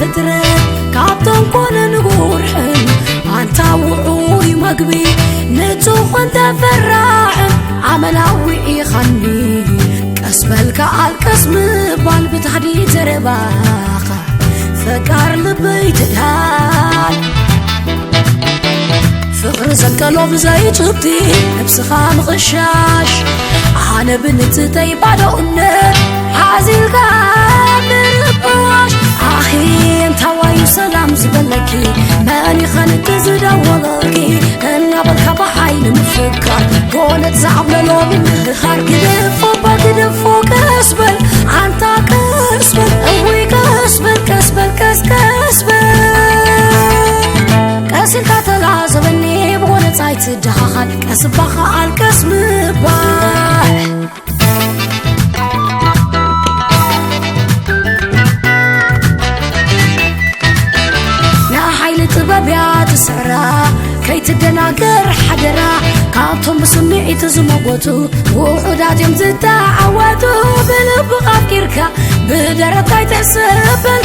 فترة كابتن كون نقورحن أنت وعوي مقبي نتوخ أنت فراعم عملاوي خني كسبلك عالكسم بال بتحديد رباخة فكار لبيت دال فقر زكالوف زي جبتي نفسخا مغشاش أنا بنت تيبادو النار عازل كامل بواش أخي انت وايو سلام زبلكي ماني خانت تزدا وضلكي انا بالخبا حين مفكر قولت زعبنا لو بالنهار كدفو كسبل انت كسبل اوي كسبل كاسل كاتلا زبني بغولت زايت الدهاخد كسبخا عالكسم باح طبابيات سعرا كي تدناقر حدرا كانتم بسمعي تزمقوتو وحدات يمزتا عواتو بلب غافكيركا بدرتاي تسبل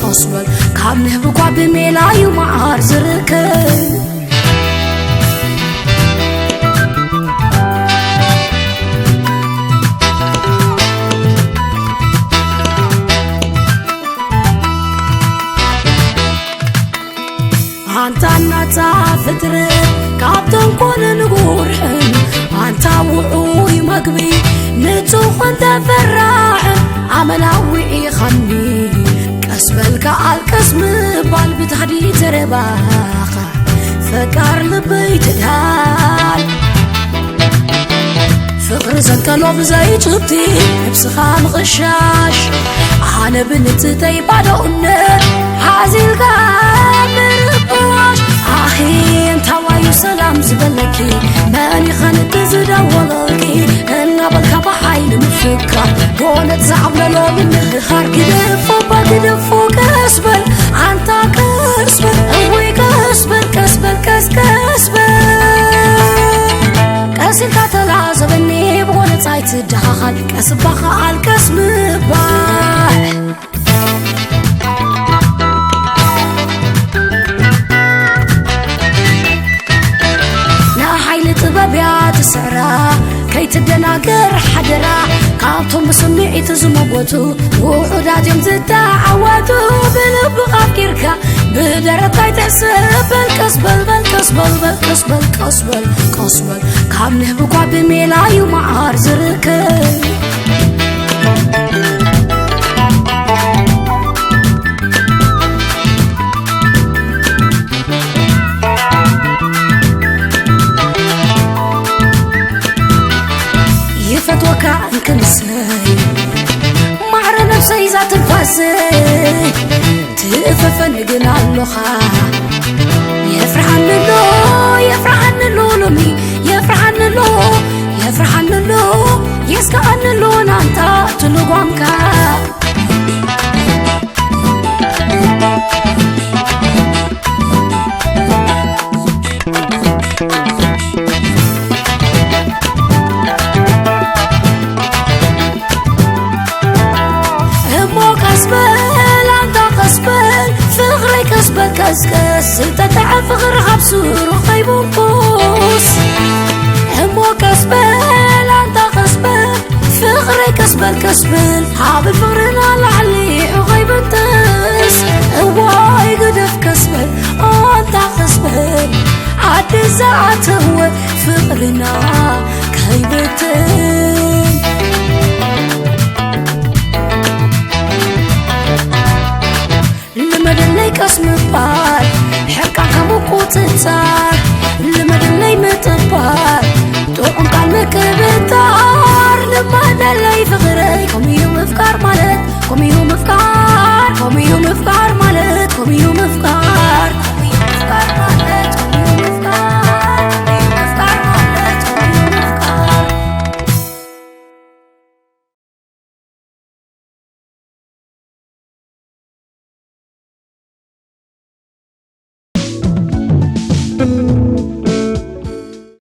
كسبل كام نهبقوا بميلايو معار زركل أنت نتا فترة كابتن كون نقورحن أنت وعوي مقبي نتوخ أنت فراعم عملاوي خني كسبلك عالكسم بال بتحديد رباخة فكار لبيت دال فقر زكالوف زي جبتي نفسخا مغشاش أنا بنت تيبادو النار عازل كامل بواش أخي انت وايو سلام زبلكي ماني خانت تزدا وضلكي انا بالخبا حين مفكر قولت زعبنا لو بالنهار كدفو كسبل انت كسبل اوي كسبل كاسل كاتلا زبني بغولت زايت الدهاخد كسبخا عالكسم باح طبابيات سعرا كي تدناقر حدرا كانتم بسمعي تزمقوتو وحدات يمزتا عواتو بلب غافكيركا بدرتاي تسبل كسبل كام نهبقوا بميلايو معار زركل فتوكا عنك نساي معر نفسي ذات الفاسي تقففن قنا اللوخا يفرحن اللو لمي يفرحن اللو يسكأن اللو نانتا تلقوانكا كسكس تتعب غير غبسور وخيبون بوس همو كسبل انت كسبل فغري كسبل حاب فغرنا لعلي وغيب التس هواي قدف كسبل انت كسبل عاد الزعات هو فغرنا كهيبتن لما دلي كسم بال حكا كمو قوت تار لما دلي